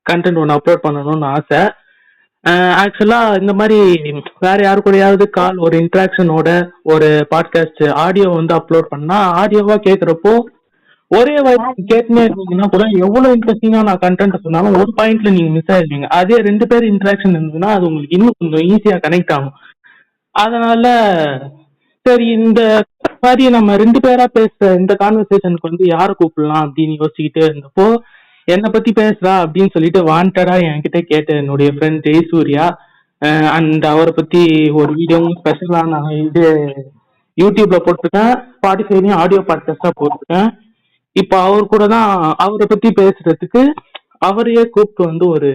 Content ஒன்று upload பண்ணணும்னு ஆசை. ஆக்சுவலா இந்த மாதிரி வேற யாரு கூடயாவது கால் ஒரு இன்ட்ராக்ஷனோட ஒரு பாட்காஸ்ட் ஆடியோ வந்து அப்லோட் பண்ணா ஆடியோவா கேட்குறப்போ ஒரே வாய்ஸ் கேட்டுனே இருந்தீங்கன்னா கூட எவ்வளவு இன்ட்ரெஸ்டிங்கா நான் கண்டென்ட் சொன்னாலும் ஒரு பாயிண்ட்ல நீங்க மிஸ் ஆயிருவீங்க. அதே 2 பேர் இன்ட்ராக்ஷன் இருந்ததுன்னா அது உங்களுக்கு இன்னும் கொஞ்சம் ஈஸியா கனெக்ட் ஆகும். அதனால சரி இந்த மாதிரி நம்ம 2 பேரா பேசுற இந்த கான்வர்சேஷனுக்கு வந்து யாரை கூப்பிடலாம் அப்படின்னு யோசிச்சுக்கிட்டே இருந்தப்போ என்னை பத்தி பேசுறா அப்படின்னு சொல்லிட்டு வாண்டடா என்கிட்ட கேட்ட என்னுடைய ஃப்ரெண்ட் ஜெயசூர்யா அண்ட் அவரை பத்தி ஒரு வீடியோவும் ஸ்பெஷலா நான் இது யூடியூப்ல போட்டிருக்கேன், ஸ்பாட்டிஃபைலையும் ஆடியோ பாட்காஸ்டா போட்டிருக்கேன். இப்போ அவர் கூட தான் அவரை பத்தி பேசுறதுக்கு அவரையே கூப்பிட்டு வந்து ஒரு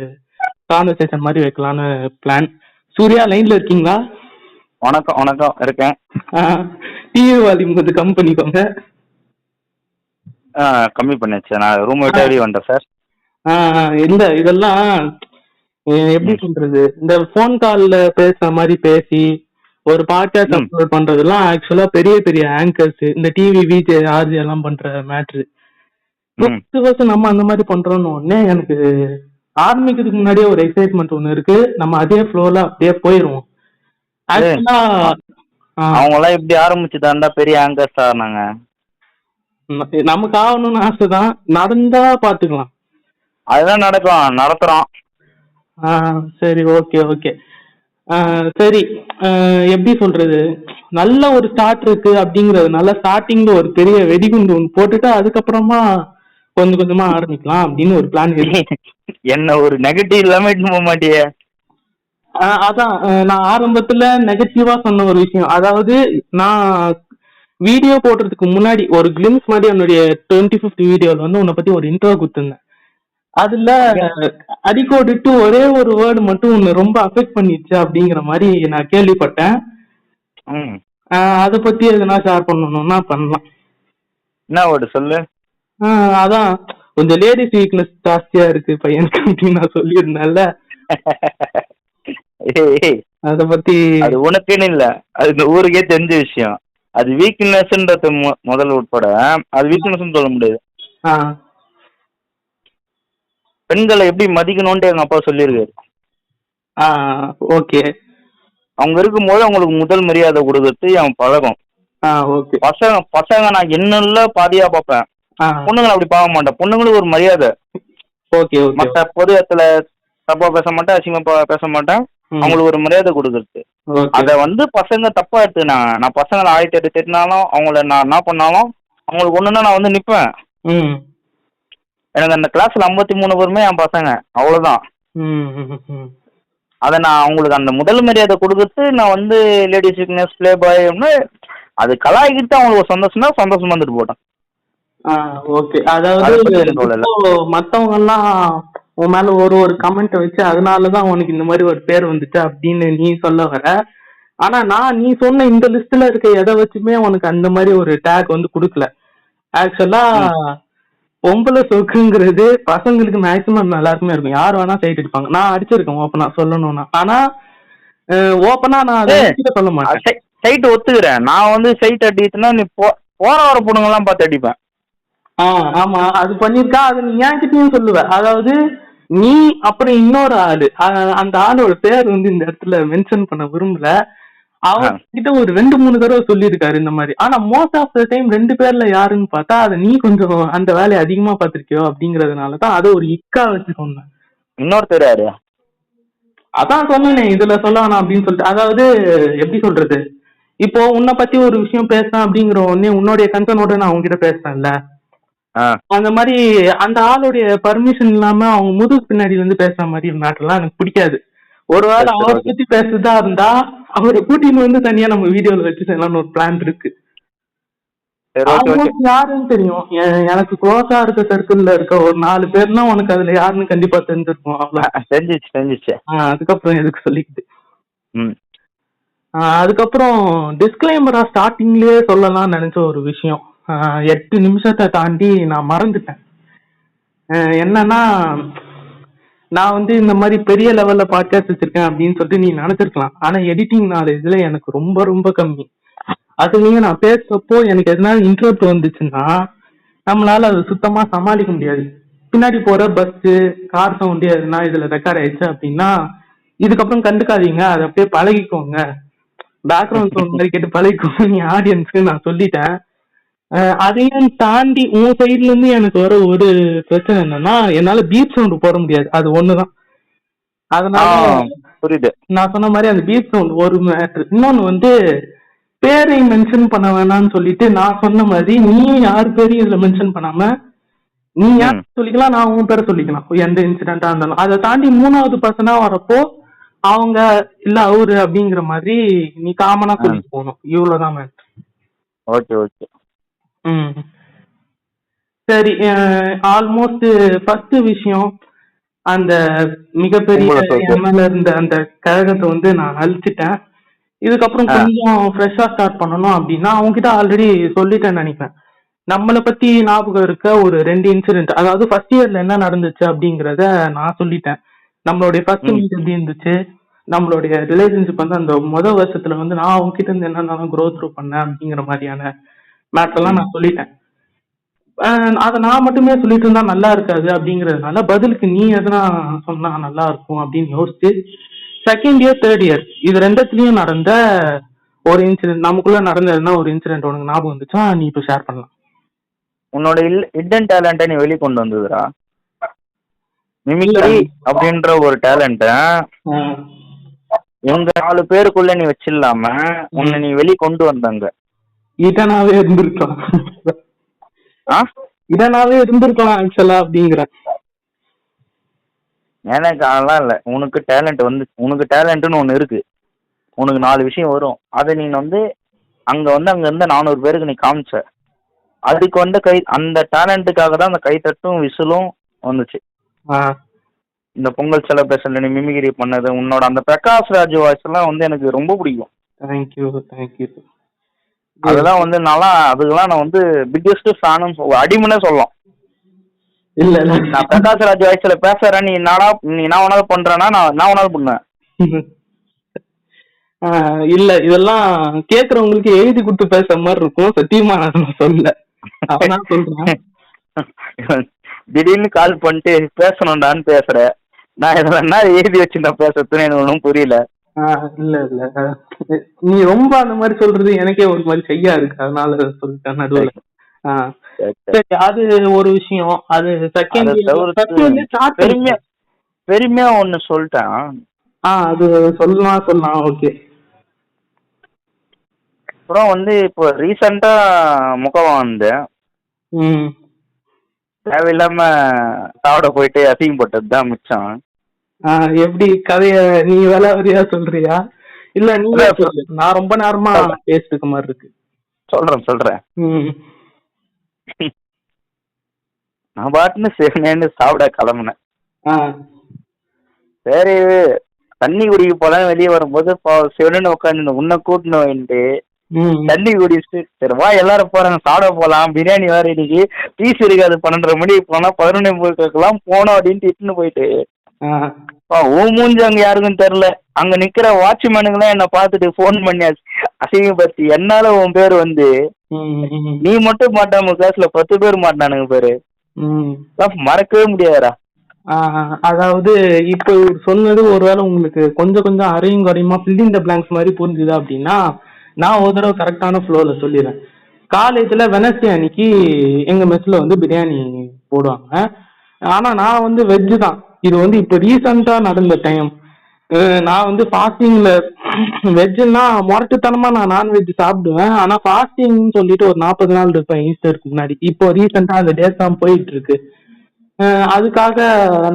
கான்வர்சேஷன் மாதிரி வைக்கலான்னு பிளான். சூர்யா லைன்ல இருக்கீங்களா? வணக்கம் வணக்கம் இருக்கேன். டிவி வால்யூம் கொஞ்சம் கம்மி பண்ணிக்கோங்க. கம்மி பண்ணியாச்சு, நான் ரூம் விட்டு வெளியே வந்துட்டேன் சார். இல்ல இதெல்லாம் எப்படி சொல்றது, இந்த போன் கால்ல பேசுற மாதிரி பேசி ஒரு பாட்காஸ்ட் அப்லோட் பண்றதெல்லாம் ஆக்சுவலா பெரிய பெரிய ஆங்கர்ஸ் இந்த டிவி விஜே ஆர்ஜி எல்லாம் பண்ற மேட்ரு. நம்ம அந்த மாதிரி பண்றோம்னு உடனே எனக்கு ஆரம்பிக்கிறதுக்கு முன்னாடியே ஒரு எக்ஸைட்மெண்ட் ஒண்ணு இருக்கு. நம்ம அதே ஃப்ளோல அப்படியே போயிருவோம். அவங்க எல்லாம் இப்படி ஆரம்பிச்சுதான்டா பெரிய ஆங்கர்ஸ் ஆனாங்க. நமக்கு ஆகணும்னு ஆசைதான், நடந்தா பாத்துக்கலாம். அதுதான் நடக்கும், நடத்துறோம். சரி ஓகே ஓகே சரி. எப்படி சொல்றது, நல்ல ஒரு ஸ்டார்ட் இருக்கு அப்படிங்கறதுனால ஸ்டார்டிங்ல ஒரு பெரிய வெடிகுண்டு ஒன்று போட்டுட்டு அதுக்கப்புறமா கொஞ்சம் கொஞ்சமா ஆரம்பிக்கலாம் அப்படின்னு ஒரு பிளான் இருக்கு. என்ன ஒரு நெகட்டிவ் இல்லாம போக மாட்டியே? அதான் நான் ஆரம்பத்துல நெகட்டிவா சொன்ன ஒரு விஷயம், அதாவது நான் வீடியோ போடுறதுக்கு முன்னாடி ஒரு கிளிம்ஸ் மாதிரி என்னுடைய 25th வீடியோல வந்து உன்னை பத்தி ஒரு இன்ட்ரோ கொடுத்துருந்தேன். அதுல அடிக்கோடிட்டு ஒரே ஒரு வேர்டு மட்டும் உன்னை ரொம்ப அஃபெக்ட் பண்ணிடுச்சு அப்படிங்கிற மாதிரி நான் கேள்விப்பட்டேன். அத பத்தி எதுனா ஷேர் பண்ணணும்னா பண்ணலாம். என்ன வேர்டு சொல்லு? அதான் கொஞ்சம் லேடிஸ் வீக்னஸ் ஜாஸ்தியா இருக்கு பையனுக்கு அப்படின்னு நான் சொல்லியிருந்தேன்ல. அத பத்தி அது உனக்குன்னு இல்ல, அது இந்த ஊருக்கே தெரிஞ்ச விஷயம். அது வீக்னஸ்ன்றது முதல்ல உட்பட அது வீக்னஸ் சொல்ல முடியாது. பெண்களை எப்படி மதிக்கணும்னு எங்க அப்பா சொல்லியிருக்காரு. ஓகே. அவங்க இருக்கும்போது அவங்களுக்கு முதல் மரியாதை கொடுக்கறது அவன் பழகம். பசங்க நான் என்னென்ன பாதியா பார்ப்பேன், பொண்ணுங்களை அப்படி பார்க்க மாட்டேன். பொண்ணுங்களுக்கு ஒரு மரியாதை. மற்ற பொது இடத்துல தப்பா பேச மாட்டேன், அசிங்கமா பேச மாட்டேன். அவங்களுக்கு ஒரு மரியாதை கொடுக்கறது. அத வந்து பசங்க தப்பா எடுத்துனாங்க. நான் பசங்களை 1008 திட்டினாலும் அவங்கள நான் என்ன பண்ணாலும் அவங்களுக்கு ஒண்ணுன்னா நான் வந்து நிப்பேன். எனக்கு அந்த கிளாஸ்ல 53 பேருமே என் பசங்க, அவ்வளவுதான். அத நான் அவங்களுக்கு அந்த முதல் மரியாதை கொடுக்கறது. நான் வந்து லேடிஸ் வீக்னஸ் பிளே பாய் அது கலாய்க்கிட்டு அவங்களுக்கு சந்தோஷம்னா சந்தோஷமா வந்துட்டு போட்டேன். ஓகே. அதாவது மத்தவங்க எல்லாம் உன் மேல ஒரு ஒரு கமெண்ட் வச்சு அதனாலதான் உனக்கு இந்த மாதிரி ஒரு பேர் வந்துச்சு அப்படின்னு நீ சொல்ல வர. ஆனா நான் நீ சொன்ன இந்த லிஸ்ட்ல இருக்க எதை வச்சுமே உனக்கு அந்த மாதிரி ஒரு டேக் வந்து கொடுக்கல. ஆக்சுவலா பொம்பளை சொக்குங்கிறது பசங்களுக்கு மேக்சிமம் எல்லாருக்குமே இருக்கும். யார் வேணா சைட் அடிப்பாங்க. நான் அடிச்சிருக்கேன் ஓப்பனா சொல்லணும்னா. ஆனா ஓப்பனா நான் அதை சொல்ல மாட்டேன். சைட் ஒத்துக்கிறேன். நான் வந்து சைட் அடிச்சுன்னா நீ போற வர பொண்ணுங்க எல்லாம் பார்த்து அடிப்பேன். ஆமா அது பண்ணிருக்கா. அது நீ என்கிட்டயும் சொல்லுவ. அதாவது நீ அப்புறம் இன்னொரு ஆளு, அந்த ஆளோட பேர் வந்து இந்த இடத்துல மென்ஷன் பண்ண விரும்பல. அவர்கிட்ட ஒரு 2-3 தடவை சொல்லியிருக்காரு இந்த மாதிரி. ஆனா மோஸ்ட் ஆஃப் த டைம் 2 பேர்ல யாருன்னு பார்த்தா அதை நீ கொஞ்சம் அந்த வேலையை அதிகமா பாத்திருக்கியோ அப்படிங்கறதுனாலதான் அதை ஒரு இக்கா வச்சு சொன்னேன். இன்னொருத்தர் யாரு? அதான் சொன்னேன் இதுல சொல்ல வேணாம் அப்படின்னு சொல்லிட்டு. அதாவது எப்படி சொல்றது, இப்போ உன்னை பத்தி ஒரு விஷயம் பேசுறேன் அப்படிங்கிற உடனே உன்னுடைய கன்சர்னோட நான் உங்ககிட்ட பேசுறேன்ல, அந்த மாதிரி அந்த ஆளுடைய பர்மிஷன் இல்லாம அவங்க முதுகு பின்னாடி வந்து பேசுற மாதிரி மேட்டர்லாம் எனக்கு பிடிக்காது. ஒருவேளை அவரை பத்தி பேசுறதா இருந்தா அவரை கூட்டின்னு வந்து தனியா நம்ம வீடியோல வச்சு செய்யலாம்னு ஒரு பிளான் இருக்கு. யாருன்னு தெரியும் எனக்கு க்ளோஸா இருக்க சர்க்கிள்ல இருக்க ஒரு 4 பேர்னா உனக்கு அதுல யாருன்னு கண்டிப்பா தெரிஞ்சிருக்கும். அதுக்கப்புறம் எதுக்கு சொல்லிக்கிட்டு. அதுக்கப்புறம் டிஸ்க்ளைமரா ஸ்டார்டிங்லயே சொல்லலாம்னு நினைச்ச ஒரு விஷயம் 8 நிமிஷத்தை தாண்டி நான் மறந்துட்டேன். என்னன்னா நான் வந்து இந்த மாதிரி பெரிய லெவல்ல பாட்காஸ்ட் வச்சிருக்கேன் அப்படின்னு சொல்லிட்டு நீ நினைச்சிருக்கலாம். ஆனா எடிட்டிங் நாலேஜ்ல எனக்கு ரொம்ப ரொம்ப கம்மி. அதுலயும் நான் பேசுறப்போ எனக்கு எதனா இன்ட்ரோட் வந்துச்சுன்னா நம்மளால அது சுத்தமா சமாளிக்க முடியாது. பின்னாடி போற பஸ் கார் சவுண்டு எதுனா இதுல ரெக்கார்ட் ஆயிடுச்சு அப்படின்னா இதுக்கப்புறம் கண்டுக்காதீங்க, அதை அப்படியே பழகிக்கோங்க, பேக்ரவுண்ட் சவுண்ட் மாதிரி கேட்டு பழகிக்கோங்க நீ ஆடியன்ஸ்க்கு நான் சொல்லிட்டேன். அதையும் தாண்டி உன் சைட்ல இருந்து எனக்கு வர ஒரு பிரச்சனை என்னன்னா, என்னால பீப் சவுண்ட் போட முடியாது, அது ஒண்ணுதான். அதனால புரியுது. நான் சொன்ன மாதிரி அந்த பீப் சவுண்ட் ஒரு மேட்ரு. இன்னொன்னு வந்து பேரை மென்ஷன் பண்ண வேணாம்னு சொல்லிட்டு நான் சொன்ன மாதிரி நீ யார் பேரையும் இதுல மென்ஷன் பண்ணாம நீ யார் சொல்லிக்கலாம், நான் உன் பேரை சொல்லிக்கலாம், எந்த இன்சிடென்டா இருந்தாலும். அதை தாண்டி 3வது பர்சனா வரப்போ அவங்க இல்ல அவரு அப்படிங்கிற மாதிரி நீ காமனா சொல்லிட்டு போகணும். இவ்வளவுதான் மேட்ரு. Okay okay. சரி, ஆல்மோஸ்ட் ஃபர்ஸ்ட் விஷயம், அந்த மிகப்பெரிய எம்எல்ஏ இருந்த அந்த கழகத்தை வந்து நான் அழிச்சிட்டேன். இதுக்கப்புறம் கொஞ்சம் ஃப்ரெஷ்ஷா ஸ்டார்ட் பண்ணணும் அப்படின்னா அவங்ககிட்ட ஆல்ரெடி சொல்லிட்டேன்னு நினைப்பேன். நம்மளை பத்தி ஞாபகம் இருக்க ஒரு 2 இன்சிடென்ட், அதாவது ஃபர்ஸ்ட் இயர்ல என்ன நடந்துச்சு அப்படிங்கறத நான் சொல்லிட்டேன். நம்மளுடைய ஃபர்ஸ்ட் மீட் எப்படி இருந்துச்சு, நம்மளுடைய ரிலேஷன்ஷிப் வந்து அந்த வருஷத்துல வந்து நான் அவங்க கிட்ட இருந்து என்னென்னாலும் க்ரோத் த்ரூ பண்ணேன் அப்படிங்கிற மாதிரியான மேட்டர்லாம் நான் சொல்லிட்டேன். அதை நான் மட்டுமே சொல்லிட்டு இருந்தா நல்லா இருக்காது அப்படிங்கறதுனால பதிலுக்கு நீ எதனா சொன்னா நல்லா இருக்கும் அப்படின்னு யோசிச்சு செகண்ட் இயர் தேர்ட் இயர் இது ரெண்டுத்துலயும் நடந்த ஒரு இன்சிடென்ட், நமக்குள்ள நடந்ததுன்னா ஒரு இன்சிடென்ட் உனக்கு ஞாபகம் வந்துச்சா நீ இப்ப ஷேர் பண்ணலாம். உன்னோட ஹிடன் டேலண்ட்டை நீ வெளி கொண்டு வந்ததுடா. மிமிக்ரி அப்படின்ற ஒரு டேலண்ட்ட எங்க 4 பேருக்குள்ள நீ வச்சிடலாம உன்னை நீ வெளி கொண்டு வந்தாங்க. இதனாவே இருந்திருக்கலாம், இதனாவே இருந்திருக்கலாம் ஆக்சுவலா அப்படிங்கிற. எனக்கு அதெல்லாம் இல்ல, உனக்கு டேலண்ட் வந்து உனக்கு டேலண்ட்னு ஒண்ணு இருக்கு, உனக்கு 4 விஷயம் வரும். அதை நீ வந்து அங்க இருந்த 400 பேருக்கு நீ காமிச்ச. அதுக்கு வந்து அந்த டேலண்ட்டுக்காக தான் அந்த கைத்தட்டும் விசிலும் வந்துச்சு. இந்த பொங்கல் செலிப்ரேஷன்ல நீ மிமிகிரி பண்ணது, உன்னோட அந்த பிரகாஷ் ராஜ் வாய்ஸ் எல்லாம் வந்து எனக்கு ரொம்ப பிடிக்கும். Thank you thank you. அதெல்லாம் வந்து அதுக்கெல்லாம் நான் வந்து பிக்கெஸ்ட் ஃபேனும் அடிமனே சொல்லலாம். இல்ல நான் பிரகாஷ் ராஜ் வாய்ஸ்ல பேசுறேன், நீ நான் ஒன்னாவது பண்றேன்னா நான் ஒன்னாவது பண்ணேன். இல்ல இதெல்லாம் கேக்குறவங்களுக்கு எழுதி கொடுத்து பேசுற மாதிரி இருக்கும், சத்தியமா நான் சொல்ல. அவன் சொல்றேன் திடீர்னு கால் பண்ணிட்டு பேசணும்டான்னு பேசுற, நான் இதெல்லாம் எழுதி வச்சு நான் பேசுறதுன்னு எனக்கு ஒன்றும் புரியல. இல்ல இல்ல நீ ரொம்ப அந்த மாதிரி சொல்றது எனக்கே ஒரு மாதிரி செய்யா இருக்கு, அதனால சொல்லிட்டேன் நடுவில். சரி, அது ஒரு விஷயம். அது பெருமையா ஒண்ணு சொல்லிட்டேன். அது சொல்லலாம். ஓகே. அப்புறம் வந்து இப்போ ரீசெண்டா முகம் வந்து தேவையில்லாம சாப்பிட போயிட்டு அசிங்கப்பட்டதுதான் மிச்சம். எப்படி கதைய நீ வேலையா சொல்றியா இல்ல நீ? நான் ரொம்ப நேரமா பேசிட்டு மாதிரி இருக்கு. சொல்றேன். நான் பாட்டுன்னு சரின்னு சாப்பிட கிளம்புனேன். சரி தண்ணி குடிக்க போலாம், வெளியே வரும்போது சிவனு உட்காந்து உன்னை கூட்டணும் வந்துட்டு தண்ணி குடிச்சுட்டு சரி வா எல்லாரும் போறாங்க சாப்பிட போலாம், பிரியாணி வேற இன்னைக்கு பீஸ் இருக்காது, 12:30 மணிக்கு போனா 11:30 போனோம் அப்படின்ட்டு இட்டுன்னு போயிட்டு மூஞ்சி அங்க யாருக்கும் தெரியல. அங்க நிக்கிற வாட்ச்மேனுங்களாம் என்ன பாத்துட்டு போன் பண்ணி அசிங்கப்படுத்தி என்னால உன் பேரு வந்து நீ மட்டும் மாட்டாம கிளாஸ்ல 10 பேர் மாட்டானுங்க பேரு, மறக்கவே முடியாதுடா. அதாவது இப்ப சொன்னது ஒருவேளை உங்களுக்கு கொஞ்சம் அரையும் குறையுமா ஃபில்லிங் த பிளாங்க்ஸ் மாதிரி புரிஞ்சுதா அப்படின்னா நான் ஒரு தடவை கரெக்டான ஃப்ளோல சொல்லிடுறேன். காலேஜ்ல வெனஸ்டே அன்னைக்கு எங்க மெஸ்ல வந்து பிரியாணி போடுவாங்க. ஆனா நான் வந்து வெஜ்ஜு தான். இது வந்து இப்ப ரீசெண்டா நடந்த டைம். நான் வந்து ஃபாஸ்டிங்ல வெஜ்ஜுன்னா முரட்டுத்தனமா நான் நான்வெஜ் சாப்பிடுவேன். ஆனா ஃபாஸ்டிங்னு சொல்லிட்டு ஒரு 40 நாள் இருப்பேன் ஈஸ்டருக்கு முன்னாடி. இப்போ ரீசெண்டா அந்த டேட் தான் போயிட்டு இருக்கு. அதுக்காக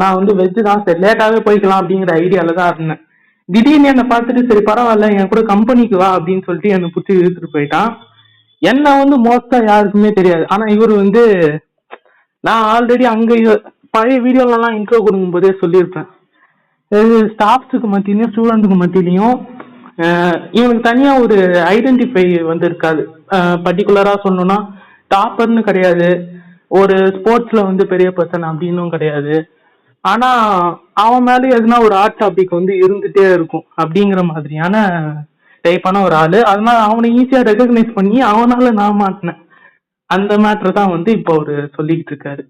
நான் வந்து வெஜ்ஜு தான், சரி லேட்டாவே போய்க்கலாம் அப்படிங்கிற ஐடியால தான் இருந்தேன். திடீர்னு என்னை பார்த்துட்டு சரி பரவாயில்ல என் கூட கம்பெனிக்கு வா அப்படின்னு சொல்லிட்டு என்னை பிடிச்சி இழுத்துட்டு போயிட்டான். என்ன வந்து மோஸ்டா யாருக்குமே தெரியாது. ஆனா இவர் வந்து நான் ஆல்ரெடி அங்க பழைய வீடியோலாம் இன்ட்ரோ கொடுக்கும் போதே சொல்லியிருப்பேன், ஸ்டாஃப்ஸுக்கு மத்தியிலையும் ஸ்டூடெண்ட்டுக்கு மத்தியிலையும் இவனுக்கு தனியா ஒரு ஐடென்டிஃபை வந்து இருக்காது. பர்டிகுலரா சொல்லணும்னா டாப்பர்னு கிடையாது, ஒரு ஸ்போர்ட்ஸ்ல வந்து பெரிய பர்சன் அப்படின்னும் கிடையாது. ஆனா அவன் மேலே எதுனா ஒரு ஆர்ட் டாபிக் வந்து இருந்துட்டே இருக்கும் அப்படிங்கிற மாதிரியான டைப்பான ஒரு ஆளு. அதனால அவனை ஈஸியா ரெகக்னைஸ் பண்ணி அவனால நான் மாட்டினேன். அந்த மேட்ரு தான் வந்து இப்போ அவரு சொல்லிக்கிட்டு இருக்காரு.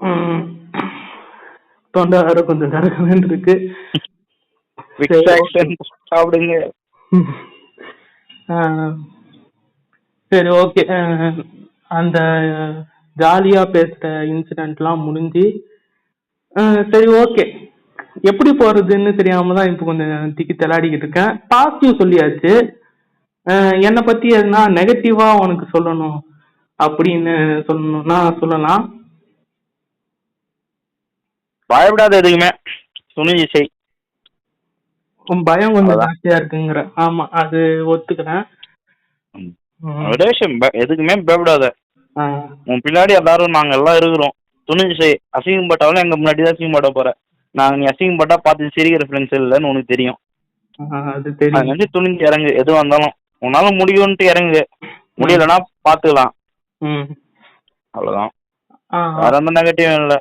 ம். தொண்டை வேற கொஞ்சம் கரகரன்னு இருக்கு. சாப்பிடுங்க. சரி, ஓகே. அந்த ஜாலியா பேசுற இன்சிடென்ட்லாம் முடிஞ்சு, சரி, ஓகே. எப்படி போறதுன்னு தெரியாம தான் இப்போ கொஞ்சம் திக்கி தெளாடிக்கிட்டு இருக்கேன். பாசிட்டிவ் சொல்லியாச்சு. என்னை பத்தி எதுனா நெகட்டிவா உனக்கு சொல்லணும் அப்படின்னு சொல்லணும்னா சொல்லலாம். பயப்படாத, எதுக்குமே துணிஞ்சு செய். பயம் கொஞ்சம் ஜாஸ்தியா இருக்குங்கிற. ஆமா, அது ஒத்துக்கிறேன். எதுக்குமே பயப்படாத. உன் பின்னாடி எல்லாரும் நாங்க எல்லாம் இருக்கிறோம். துணிஞ்சு செய். அசிங்கப்பட்டாலும் எங்க முன்னாடி தான் அசிங்கப்பட போற. நாங்க நீ அசிங்கப்பட்டா பார்த்து சிரிக்கிற ஃப்ரெண்ட்ஸ் இல்லைன்னு உனக்கு தெரியும். அது தெரியும். துணிஞ்சு இறங்கு. எதுவாக இருந்தாலும் உன்னால முடியும்ட்டு இறங்கு. முடியலன்னா பாத்துக்கலாம். அவ்வளவுதான். வேற எந்த நெகட்டிவும் இல்ல.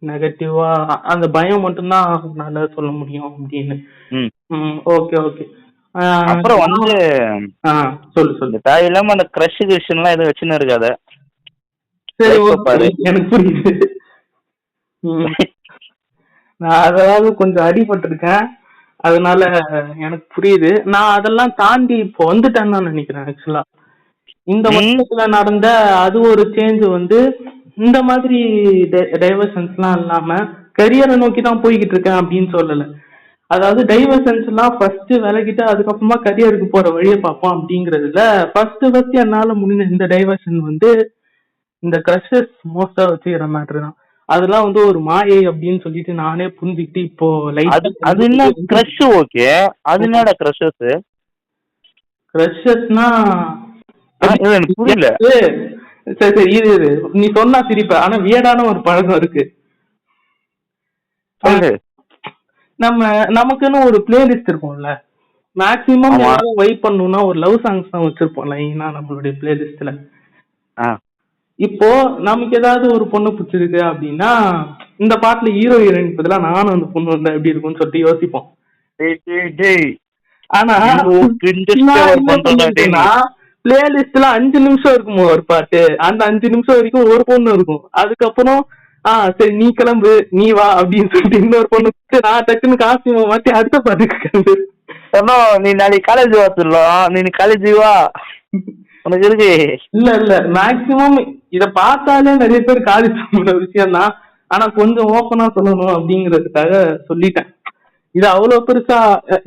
நெகட்டிவா அந்த பயம் மட்டும்தான் நல்லா சொல்ல முடியும் அப்படின்னு. Okay, okay. அப்புறம் வந்து சொல்லு. தேவையில்லாம அந்த கிரஷ் கிஷன்லாம் எதுவும் வச்சுன்னு இருக்காத. சரி, பாரு, எனக்கு புரியுது. நான் அதாவது கொஞ்சம் அடிபட்டிருக்கேன், அதனால எனக்கு புரியுது. நான் அதெல்லாம் தாண்டி இப்போ வந்துட்டேன்னு தான் நினைக்கிறேன். ஆக்சுவலா இந்த வருஷத்துல நடந்த அது ஒரு சேஞ்ச் வந்து இந்த மாதிரி டைவர்ஷன்ஸ்லாம் இல்லாம கரியரை நோக்கி தான் போய்கிட்டு இருக்கேன் அப்படின்னு சொல்லல. அதாவது டைவர்ஷன்ஸ் எல்லாம் ஃபர்ஸ்ட் விலகிட்டு அதுக்கப்புறமா கரியருக்கு போற வழியை பார்ப்போம் அப்படிங்கறதுல ஃபர்ஸ்ட் என்னால முடிஞ்ச இந்த டைவர்ஷன் வந்து இந்த கிரஷஸ் மோஸ்டா வச்சுக்கிற மேட்ரு தான். அதெல்லாம் வந்து ஒரு மாயை அப்படின்னு சொல்லிட்டு நானே புரிஞ்சுக்கிட்டு இப்போ லைட். அது என்ன கிரஷ்? ஓகே, அது என்னடா கிரஷஸ்? கிரஷஸ்னா புரியல. சரி, இது நீ சொன்னா சிரிப்ப, ஆனா வியடான ஒரு பழக்கம் இருக்கு. நமக்குன்னு ஒரு பிளேலிஸ்ட் இருக்கும்ல, மேக்சிமம் எல்லாரும் வைப் பண்ணணும்னா ஒரு லவ் சாங்ஸ் தான் வச்சிருப்போம் லைனா நம்மளுடைய பிளேலிஸ்ட்ல. இப்போ நமக்கு ஏதாவது ஒரு பொண்ணு பிடிச்சிருக்கு அப்படின்னா இந்த பாட்டுல ஹீரோ ஹீரோயின் பதிலா நானும் அந்த பொண்ணு வந்தா எப்படி இருக்கும்னு சொல்லிட்டு யோசிப்போம். ஆனா பிளேலிஸ்ட்ல 5 நிமிஷம் இருக்குமோ ஒரு பாட்டு, அந்த 5 நிமிஷம் வரைக்கும் ஒரு பொண்ணு இருக்கும். அதுக்கப்புறம் சரி நீ கிளம்பு, நீ வா அப்படின்னு சொல்லிட்டு இன்னொரு பொண்ணு நான் டக்குன்னு காஸ்டியூம் மாத்தி அடுத்த பாட்டுக்கு நீ நாளைக்கு காலேஜ் வா சொல்லலாம். நீ காலேஜ் வா உனக்கு இருக்கு. இல்ல மேக்சிமம் இத பார்த்தாலே நிறைய பேர் காலேஜ் விஷயம் தான். ஆனா கொஞ்சம் ஓப்பனா சொல்லணும் அப்படிங்கறதுக்காக சொல்லிட்டேன். இது அவ்வளவு பெருசா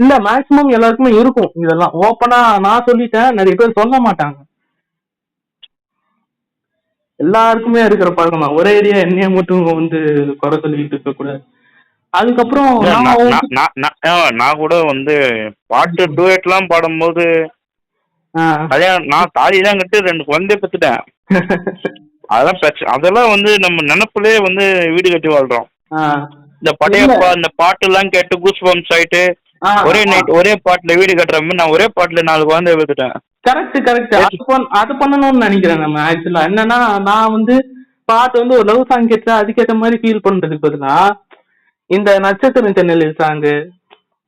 இல்ல, மேக்சிமம் எல்லாருக்குமே இருக்கும். இதெல்லாம் ஓப்பனா நான் சொல்லிட்டேன், நிறைய பேர் சொல்ல மாட்டாங்க. எல்லாருக்குமே இருக்கிற பழக்கம் தான். ஒரே ஏரியா என்னைய மட்டும் வந்து குறை சொல்லிட்டு இருக்க கூடாது. அதுக்கப்புறம் நான் கூட வந்து பாட்டு டூயட்லாம் பாடும்போது நான் தாலியெல்லாம் கட்டு 2 குழந்தைய பெற்றுட்டேன். அதெல்லாம் பிரச்சனை. அதெல்லாம் வந்து நம்ம நினைப்புலயே வந்து வீடு கட்டி வாழ்றோம். இந்த படையப்பா இந்த பாட்டு எல்லாம் கேட்டு கூஸ் பம்ப்ஸ் ஆயிட்டு ஒரே நைட் ஒரே பாட்டுல வீடு கட்டுற மாதிரி நான் ஒரே பாட்டுல 4 குழந்தைய பெற்றுட்டேன். கரெக்ட். அது பண்ணணும்னு நினைக்கிறேன் நம்ம. ஆக்சுவலா என்னன்னா, நான் வந்து பாட்டு வந்து ஒரு லவ் சாங் கேட்டா அதுக்கேற்ற மாதிரி ஃபீல் பண்றதுக்கு பதிலா இந்த நட்சத்திரம் சென்னலில் சாங்கு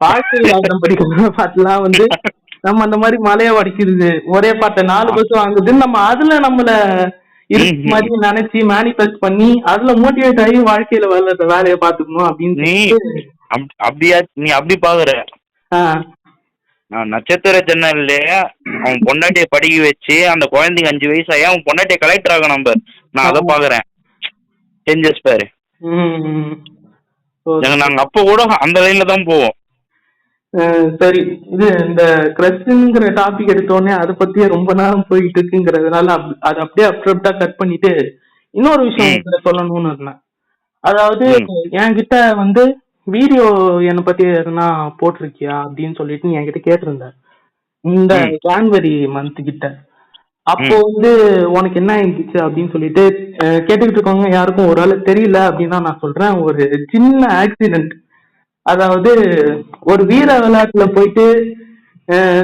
வாழ்க்கை படிக்கிற பாட்டுலாம் வந்து நம்ம அந்த மாதிரி மலைய வடிக்கிறது, ஒரே பாட்டை 4 பஸ் வாங்குதுன்னு நம்ம அதுல நம்மள இருக்கு மாதிரி நினைச்சு மேனிஃபெஸ்ட் பண்ணி அதுல மோட்டிவேட் ஆகி வாழ்க்கையில வளர்ற வேலையை பாத்துக்கணும் அப்படின்னு அப்படியா நீ அப்படி பாக்குற? நான் நட்சத்திர ஜன்னல்ல அவன் பொண்டாட்டிய படிக்க வச்சு அந்த குழந்தைக்கு 5 வயசாயி அவன் பொண்டாட்டிய கலெக்டர் ஆக நம்ப நான் அதை பாக்குறேன். சேஞ்சஸ் பாரு. நாங்க அப்ப கூட அந்த லைன்ல தான் போவோம். சரி, இது இந்த கிரஷ்ங்கிற டாபிக் எடுத்தோடனே அதை பத்தியே ரொம்ப நேரம் போயிட்டு இருக்குங்கிறதுனால அது அப்படியே அப்ரப்டா கட் பண்ணிட்டு இன்னொரு விஷயம் சொல்லணும்னு இருந்தேன். அதாவது என்கிட்ட வந்து வீடியோ என்னை பத்தி எதுனா போட்டிருக்கியா அப்படின்னு சொல்லிட்டு நீ என்கிட்ட கேட்டிருந்த இந்த ஜான்வரி மந்த் கிட்ட. அப்போ வந்து உனக்கு என்ன ஆயிடுச்சு அப்படின்னு சொல்லிட்டு கேட்டுக்கிட்டு இருக்கவங்க யாருக்கும் ஒரு ஆள் தெரியல அப்படின்னா நான் சொல்றேன். ஒரு சின்ன ஆக்சிடென்ட். அதாவது ஒரு வீர விளையாட்டுல போயிட்டு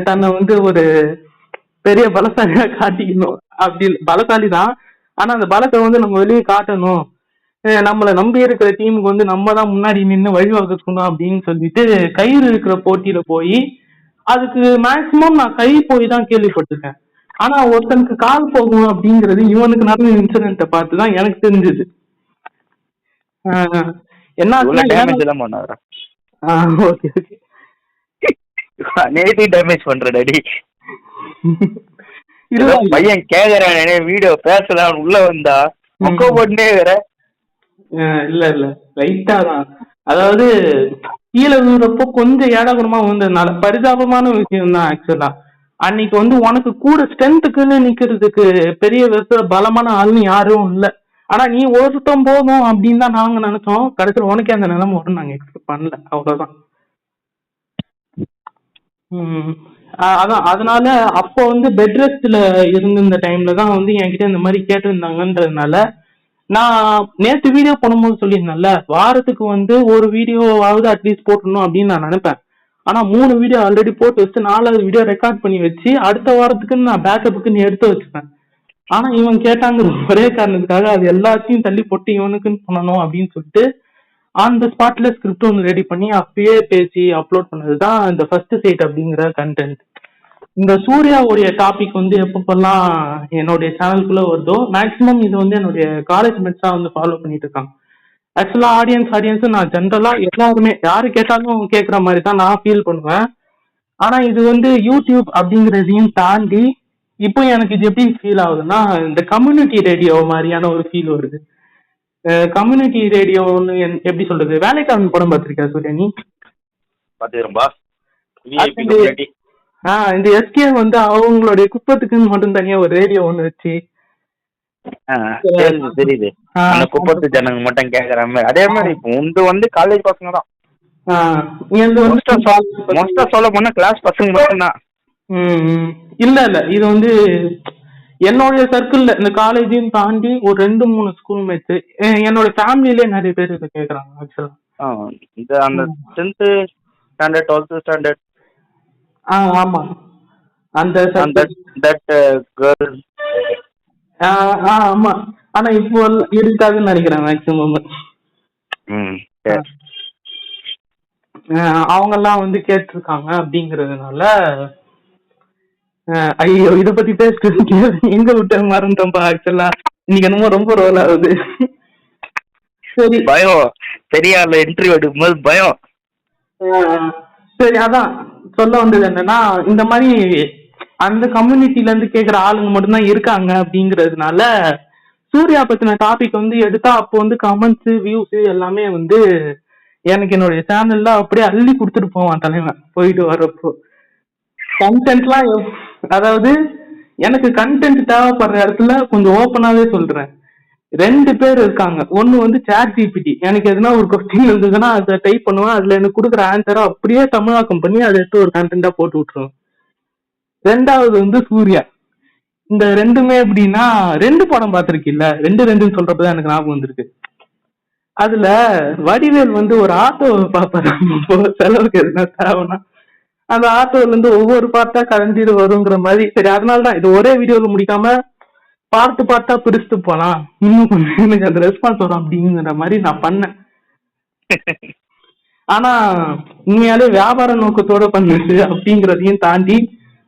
தன்னை வந்து ஒரு பெரிய பலசாலியா காட்டிக்கணும். அப்படி பலசாலி தான், ஆனா அந்த பலத்தை வந்து நம்ம வெளியே காட்டணும், நம்மளை நம்பி இருக்கிற டீமுக்கு வந்து நம்ம தான் முன்னாடி நின்று வழிவகுக்கணும் அப்படின்னு சொல்லிட்டு கயிறு இருக்கிற போட்டியில போய் அதுக்கு மேக்சிமம் நான் கை போய் தான் கேள்விப்பட்டிருக்கேன். ஆனா ஒருத்தனுக்கு கால் போகும் அப்படிங்கிறது இவனுக்கு நடந்த இன்சிடென்ட்டை பார்த்துதான் எனக்கு தெரிஞ்சது. என்ன டேமேஜ் எல்லாம் பண்ணாரா? ஓகே ஓகே நேத்தி டேமேஜ் பண்ற டாடி. பையன் கேக்குறானே வீடியோ பேசலாம் உள்ள வந்தா மொக்க போட்டுனே வேற. இல்ல இல்ல லைட்டா தான், அதாவது கீழே விழுறப்போ கொஞ்சம் ஏடாகுறமா வந்ததுனால பரிதாபமான விஷயம் தான். ஆக்சுவலா அன்னைக்கு வந்து உனக்கு கூட ஸ்ட்ரென்த்துக்குன்னு நிக்கிறதுக்கு பெரிய விதத்துல பலமான ஆளுன்னு யாரும் இல்ல. ஆனா நீ ஒருத்தம் போதும் அப்படின்னு தான் நாங்க நினைச்சோம். கடைசியில் உனக்கே அந்த நிலைமை வரும் நாங்க எக்ஸ்பெக்ட் பண்ணல, அவ்வளவுதான். அதான் அதனால அப்போ வந்து பெட் ரெஸ்ட்ல இருந்த டைம்ல தான் வந்து என்கிட்ட இந்த மாதிரி கேட்டிருந்தாங்கன்றதுனால நான் நேற்று வீடியோ போடும்போது சொல்லியிருந்தேன்ல, வாரத்துக்கு வந்து ஒரு வீடியோவாவது அட்லீஸ்ட் போட்டணும் அப்படின்னு நான் நினைப்பேன். ஆனா 3 வீடியோ ஆல்ரெடி போட்டு வச்சு 4வது வீடியோ ரெக்கார்ட் பண்ணி வச்சு அடுத்த வாரத்துக்குன்னு நான் பேக்கப்புக்குன்னு எடுத்து வச்சுப்பேன். ஆனா இவன் கேட்டாங்க ஒரே காரணத்துக்காக அது எல்லாத்தையும் தள்ளி போட்டு இவனுக்குன்னு பண்ணணும் அப்படின்னு சொல்லிட்டு அந்த ஸ்பாட்ல ஸ்கிரிப்ட் ஒன்று ரெடி பண்ணி அப்பயே பேசி அப்லோட் பண்ணதுதான் இந்த ஃபர்ஸ்ட் சைட் அப்படிங்கிற கண்டென்ட். இந்த சூர்யாவுடைய டாபிக் வந்து எப்பப்பெல்லாம் என்னுடைய சேனலுக்குள்ள வருதோ மேக்சிமம் இது வந்து என்னுடைய காலேஜ் மெட்ஸா வந்து ஃபாலோ பண்ணிட்டு இருக்காங்க. ஆக்சுவலா ஆடியன்ஸ் நான் ஜென்ரலா எல்லாருமே யாரு கேட்டாலும் கேட்குற மாதிரி தான் நான் ஃபீல் பண்ணுவேன். ஆனா இது வந்து யூடியூப் அப்படிங்கிறதையும் தாண்டி இப்போ எனக்கு இது எப்படி ஃபீல் ஆகுதுன்னா இந்த கம்யூனிட்டி ரேடியோ மாதிரியான ஒரு ஃபீல் வருது. கம்யூனிட்டி ரேடியோன்னு எப்படி சொல்றது, வேலைக்காரன் படம் பார்த்திருக்கியா சூர்யா நீ? இந்த எஸ்கே வந்து அவங்களுடைய குப்பத்துக்குன்னு மட்டும் தனியா ஒரு ரேடியோ ஒண்ணு வச்சு தெரியுது குப்பத்து ஜனங்க மட்டும் கேக்குற மாதிரி. அதே மாதிரி இப்போ வந்து காலேஜ் பசங்க தான் சொல்ல போனா கிளாஸ் பசங்க மட்டும் தான். இல்ல இல்ல இது வந்து என்னுடைய சர்க்கிள்ல இந்த காலேஜையும் தாண்டி ஒரு 2-3 ஸ்கூல் மேட்ஸ் என்னோட ஃபேமிலிலே நிறைய பேர் இதை கேக்குறாங்க. ஆக்சுவலா இந்த அந்த 10th ஸ்டாண்டர்ட் 12th ஸ்டாண்டர்ட் ஆமா அந்த தட் கேர்ள் ஆமா. ஆனா இப்போ இருக்காதுன்னு நினைக்கிறேன் மேக்ஸிமம். அவங்க எல்லாம் வந்து கேட்டிருக்காங்க அப்படிங்கறதுனால ஐயோ இத பத்தி பேசிட்டு எங்க விட்டு மறந்துட்டோம்பா. ஆக்சுவலா இன்னைக்கு என்னமோ ரொம்ப ரோல் ஆகுது. சரி பயம் தெரியாத இன்டர்வியூ எடுக்கும்போது பயம். சரி அதான் சொல்ல வந்தது என்னன்னா இந்த மாதிரி அந்த கம்யூனிட்டில இருந்து கேக்குற ஆளுங்க மட்டும்தான் இருக்காங்க அப்படிங்கறதுனால சூர்யா பத்தின டாபிக் வந்து எடுத்தா அப்போ வந்து கமெண்ட்ஸ் வியூஸ் எல்லாமே வந்து எனக்கு என்னுடைய சேனல்ல அப்படியே அள்ளி கொடுத்துட்டு போவான் தலைவன் போயிட்டு வர்றப்போ. கண்டென்ட்லாம் அதாவது எனக்கு கண்டென்ட் தேவைப்படுற இடத்துல கொஞ்சம் ஓப்பனாவே சொல்றேன். 2 பேர் இருக்காங்க. ஒன்னு வந்து ChatGPT, எனக்கு எதுனா ஒரு கொஸ்டின் இருந்ததுன்னா அதை டைப் பண்ணுவேன், அதுல எனக்கு கொடுக்குற ஆன்சரை அப்படியே தமிழாக்கம் பண்ணி அதை எடுத்து ஒரு கண்டென்ட்டா போட்டு விட்டுருவேன். 2வது வந்து சூர்யா. இந்த 2மே எப்படின்னா 2 படம் பார்த்திருக்கில்ல, 2 சொல்றப்பதான் எனக்கு ஞாபகம் வந்திருக்கு. அதுல வடிவேல் வந்து ஒரு ஆட்டோ பாப்பாரு செலவுக்கு எதுனா தேவைன்னா அந்த ஆட்டோல இருந்து ஒவ்வொரு பார்ட்டா கலந்துட்டு வருங்கிற மாதிரி. சரி அதனாலதான் இது ஒரே வீடியோல முடிக்காம பார்ட்டா பிரிச்சுட்டு போலாம், இன்னும் கொஞ்சம் எனக்கு அந்த ரெஸ்பான்ஸ் வரும் அப்படிங்கிற மாதிரி நான் பண்ணேன். ஆனா உண்மையாலே வியாபார நோக்கத்தோட பண்ணது அப்படிங்கறதையும் தாண்டி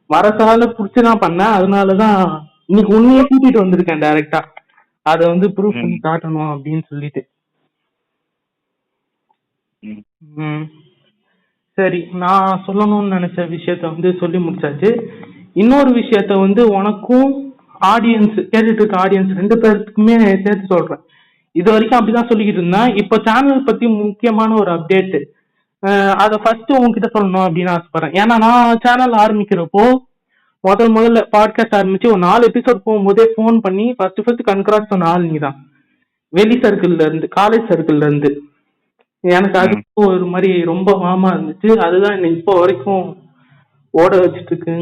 மரசால புடிச்சுதான் பண்ணேன். அதனாலதான் இன்னைக்கு உண்மையை கூட்டிட்டு வந்திருக்கேன் டைரக்டா, அதை வந்து ப்ரூஃப் பண்ணி காட்டணும் அப்படின்னு சொல்லிட்டு. சரி நான் சொல்லணும்னு நினைச்ச விஷயத்த வந்து சொல்லி முடிச்சாச்சு. இன்னொரு விஷயத்த வந்து உனக்கும் ஆடியன்ஸ் கேட்டுட்டு இருக்க ஆடியன்ஸ் 2 பேருக்குமே சேர்த்து சொல்றேன். இது வரைக்கும் அப்படிதான் சொல்லிக்கிட்டு இருந்தேன். இப்ப சேனல் பத்தி முக்கியமான ஒரு அப்டேட், அதை ஃபர்ஸ்ட் உங்ககிட்ட சொல்லணும் அப்படின்னு ஆசைப்படுறேன். ஏன்னா நான் சேனல் ஆரம்பிக்கிறப்போ முதல்ல பாட்காஸ்ட் ஆரம்பிச்சு ஒரு 4 எபிசோட் போகும்போதே ஃபோன் பண்ணி ஃபர்ஸ்ட் கன்கிராஸ் சொன்ன ஆள் நீ தான். வெளி சர்க்கிள்ல இருந்து, காலேஜ் சர்க்கிள்ல இருந்து. எனக்கு அது ஒரு மாதிரி ரொம்ப வாமா இருந்துச்சு. அதுதான் இப்போ வரைக்கும் ஓட வச்சுட்டு இருக்கு.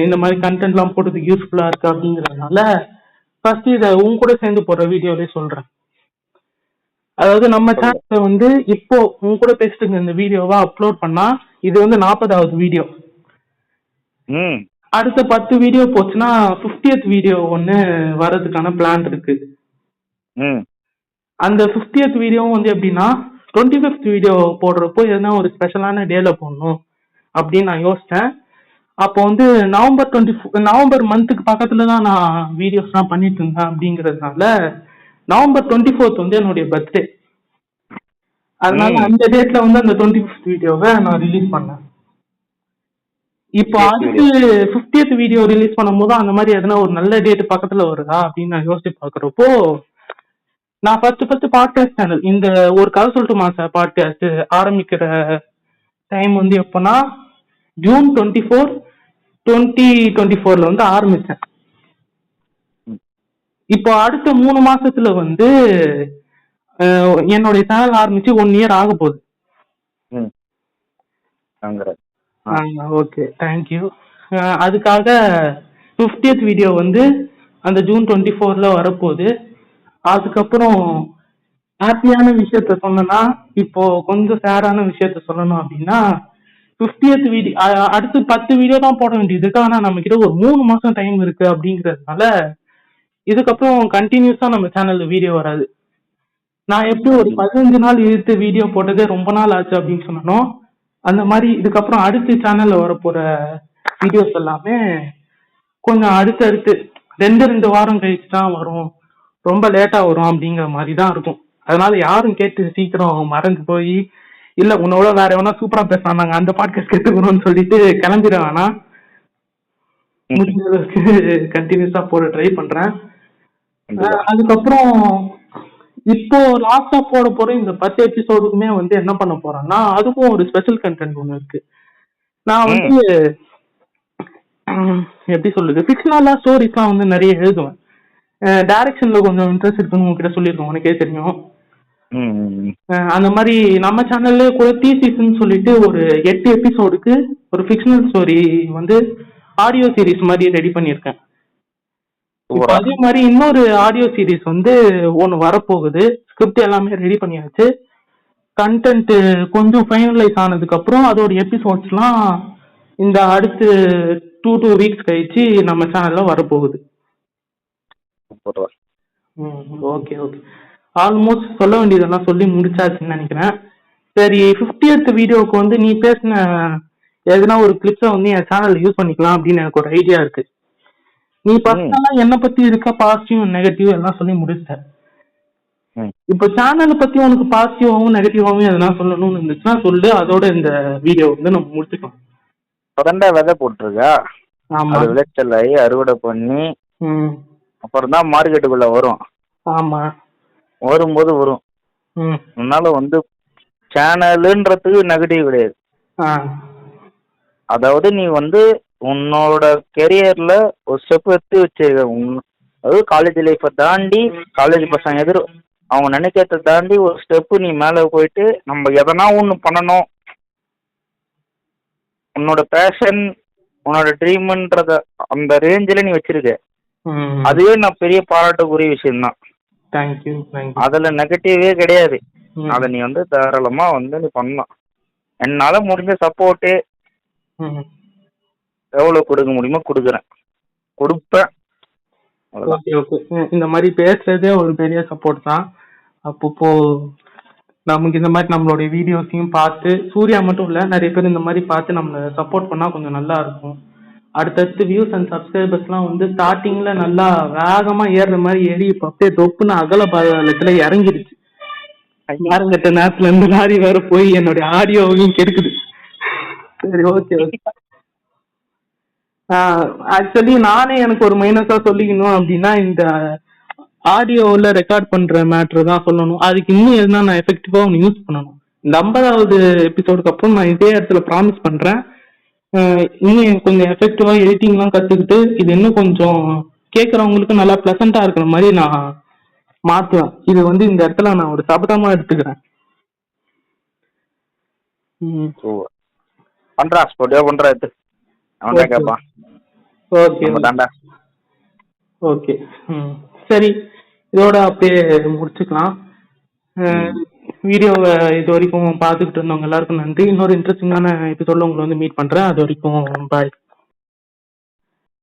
இந்த மாதிரி கண்டென்ட் எல்லாம் போடுறதுக்கு யூஸ்ஃபுல்லா இருக்கு அப்படிங்கறதுனால ஃபர்ஸ்ட் இதை உன் கூட சேர்ந்து போடுற வீடியோலயே சொல்றேன். அதாவது நம்ம சேனல்ல வந்து இப்போ உன் கூட பேசிட்டு இந்த வீடியோவா அப்லோட் பண்ணா இது வந்து 40வது வீடியோ. அடுத்த 10 வீடியோ போச்சுன்னா 50th வீடியோ ஒண்ணு வர்றதுக்கான பிளான் இருக்கு. அந்த 50th வீடியோவும் வந்து எப்படின்னா 25th வீடியோ போடுறப்போ எதுனா ஒரு ஸ்பெஷலான டேல போடணும் அப்படின்னு நான் யோசிச்சேன். அப்போ வந்து நவம்பர் மந்த்துக்கு பக்கத்துல தான் நான் வீடியோஸ்லாம் பண்ணிட்டு இருந்தேன். அப்படிங்கிறதுனால November 24th வந்து என்னுடைய பர்த்டே. அதனால அந்த டேட்ல வந்து அந்த 25th வீடியோவை நான் ரிலீஸ் பண்ணேன். இப்போ அடுத்து 50th வீடியோ ரிலீஸ் பண்ணும்போது அந்த மாதிரி எதனா ஒரு நல்ல டேட் பக்கத்துல வருதா அப்படின்னு நான் யோசிச்சு பாக்குறப்போ, நான் ஃபர்ஸ்ட் பாட்காஸ்ட் சேனல் இந்த ஒரு கதை சொல்லட்டுமா சார் பாட்காஸ்ட் ஆரம்பிக்கிற டைம் வந்து எப்போனா June 24, 2024 வந்து ஆரம்பிச்சேன். இப்போ அடுத்த 3 மாசத்துல வந்து என்னுடைய சேனல் ஆரம்பிச்சு 1 year ஆக போகுது. Okay, thank you. அதுக்காக 50th வீடியோ வந்து அந்த June 24ல வரப்போகுது. அதுக்கப்புறம் ஹாப்பியான விஷயத்த சொன்னா, இப்போ கொஞ்சம் சேடான விஷயத்த சொல்லணும் அப்படின்னா 50th வீடியோ அடுத்து 10 வீடியோ தான் போட வேண்டியது இருக்கு. ஆனா நம்ம கிட்ட ஒரு 3 மாசம் டைம் இருக்கு அப்படிங்கறதுனால இதுக்கப்புறம் கண்டினியூஸா நம்ம சேனல்ல வீடியோ வராது. நான் எப்படி ஒரு 15 நாள் இழுத்து வீடியோ போட்டதே ரொம்ப நாள் ஆச்சு அப்படின்னு சொன்னோம், அந்த மாதிரி இதுக்கப்புறம் அடுத்த சேனல்ல வரப்போற வீடியோஸ் எல்லாமே கொஞ்சம் அடுத்து 2 வாரம் கழிச்சு தான் வரும், ரொம்ப லேட்டா வரும் அப்படிங்கிற மாதிரி தான் இருக்கும். அதனால யாரும் கேட்டு சீக்கிரம் மறந்து போய் இல்ல உன்னோட வேற எவனா சூப்பரா பேசினாங்க அந்த பாட்காஸ்ட் கேட்டுக்கணும்னு சொல்லிட்டு கிளம்பிட வேணாம். முடிஞ்ச அளவுக்கு கண்டினியூஸா போட ட்ரை பண்றேன். அதுக்கப்புறம் இப்போ லாஸ்டா போட போற இந்த 10 எபிசோடுக்குமே வந்து என்ன பண்ண போறேன்னா அதுக்கும் ஒரு ஸ்பெஷல் கண்டென்ட் ஒண்ணு இருக்கு. நான் வந்து எப்படி சொல்றது, ஃபிக்ஷனலா ஸ்டோரிஸ்லாம் வந்து நிறைய எழுதுவேன். டைரக்ஷன்ல கொஞ்சம் இன்ட்ரெஸ்ட் இருக்குன்னு உங்ககிட்ட சொல்லியிருக்கோம், உனக்கே தெரியும். அந்த மாதிரி நம்ம சேனல்ல கூட தீசிஸ்ன்னு சொல்லிட்டு ஒரு 8 எபிசோடுக்கு ஒரு ஃபிக்ஷனல் ஸ்டோரி வந்து ஆடியோ சீரிஸ் மாதிரி ரெடி பண்ணியிருக்கேன். அதே மாதிரி இன்னொரு ஆடியோ சீரிஸ் வந்து ஒன்று வரப்போகுது. ஸ்கிரிப்ட் எல்லாமே ரெடி பண்ணியாச்சு. கண்டென்ட் கொஞ்சம் ஃபைனலைஸ் ஆனதுக்கு அப்புறம் அதோட எபிசோட்ஸ்லாம் இந்த அடுத்து 2 வீக்ஸ் கழிச்சு நம்ம சேனல்ல வரப்போகுது. ஓகே ஓகே, ஆல்மோஸ்ட் சொல்ல வேண்டியதெல்லாம் சொல்லி முடிச்சாச்சுன்னு நினைக்கிறேன். சரி, 50th வீடியோவுக்கு வந்து நீ பேசின எதுனா ஒரு கிளிப்ஸை வந்து என் சேனல்ல யூஸ் பண்ணிக்கலாம் அப்படின்னு எனக்கு ஒரு ஐடியா இருக்கு. நீ பர்சனலா என்ன பத்தி இருக்க பாசிட்டிவ் நெகட்டிவ் எல்லாம் சொல்லி முடிச்ச. இப்ப சேனலை பத்தி உனக்கு பாசிட்டிவாவும் நெகட்டிவாவும் எதனா சொல்லணும்னு இருந்துச்சுன்னா சொல்லு, அதோட இந்த வீடியோ வந்து நம்ம முடிச்சுக்கலாம். தொடர்ந்தா விதை போட்டுருக்கா, அது விளைச்சல் ஆகி அறுவடை பண்ணி அப்புறம் தான் மார்க்கெட்டுக்குள்ள வரும். ஆமா, வரும்போது வரும். அதனால வந்து சேனலுன்றதுக்கு நெகட்டிவ் கிடையாது. அதாவது நீ வந்து உன்னோட கெரியர்ல ஒரு ஸ்டெப் எடுத்து வச்சிருக்க, அதாவது காலேஜ் லைஃப்பை தாண்டி காலேஜ் பசங்க அவங்க நினைக்கிறத தாண்டி ஒரு ஸ்டெப்பு நீ மேலே போயிட்டு நம்ம எதனா ஒன்று பண்ணணும், உன்னோட பேஷன் உன்னோட ட்ரீம்ன்றத அந்த ரேஞ்சில் நீ வச்சிருக்க, அதுவே நான் பெரிய பாராட்டுக்குரிய விஷயம்தான். அதில் நெகட்டிவே கிடையாது. அதை நீ வந்து தாராளமா வந்து நீ பண்ணலாம். என்னால முடிஞ்ச சப்போர்ட்டு எவ்வளவு கொடுக்க முடியுமோ கொடுப்பேன். இந்த மாதிரி பேசுறதே ஒரு பெரிய சப்போர்ட் தான். அப்பப்போ நமக்கு இந்த மாதிரி நம்மளுடைய வீடியோஸையும் பார்த்து, சூர்யா மட்டும் இல்ல நிறைய பேர் இந்த மாதிரி பார்த்து நம்மளை சப்போர்ட் பண்ணா கொஞ்சம் நல்லா இருக்கும். அடுத்தடுத்து வியூஸ் அண்ட் சப்ஸ்கிரைபர்ஸ்லாம் வந்து ஸ்டார்டிங்ல நல்லா வேகமா ஏறுற மாதிரி ஏறி இப்போ அப்படியே தொப்புன்னு அகல பாலத்துல இறங்கிடுச்சு. யாருங்கிட்ட நேரத்துல இருந்து லாரி வேற போய் என்னுடைய ஆடியோவையும் கெடுக்குது. சரி, ஓகே ஓகே. ஆக்சுவலி நானே எனக்கு ஒரு மைனஸா சொல்லிக்கணும் அப்படின்னா இந்த ஆடியோவில் ரெக்கார்ட் பண்ற மேட்ரு தான் சொல்லணும். அதுக்கு இன்னும் எதுனா நான் எஃபெக்டிவா ஒன்று யூஸ் பண்ணணும். இந்த 50வது எபிசோடுக்கு அப்புறம் நான் இதே இடத்துல ப்ராமிஸ் பண்றேன், இன்னும் கொஞ்சம் எஃபெக்டிவா எடிட்டிங்லாம் கத்துக்கிட்டு இது இன்னும் கொஞ்சம் கேட்கறவங்களுக்கு நல்லா பிளசண்டா இருக்கிற மாதிரி நான் மாத்துவேன். இது வந்து இந்த இடத்துல நான் ஒரு சபதமா எடுத்துக்கிறேன். ஓகே, சரி, இதோட அப்படியே முடிச்சுக்கலாம் வீடியோவை. இது வரைக்கும் பார்த்துக்கிட்டு இருந்தவங்க எல்லாருக்கும் நன்றி. இன்னொரு இன்ட்ரெஸ்டிங்கான எபிசோட்ல உங்களை வந்து மீட் பண்றேன். அது வரைக்கும் பாய்.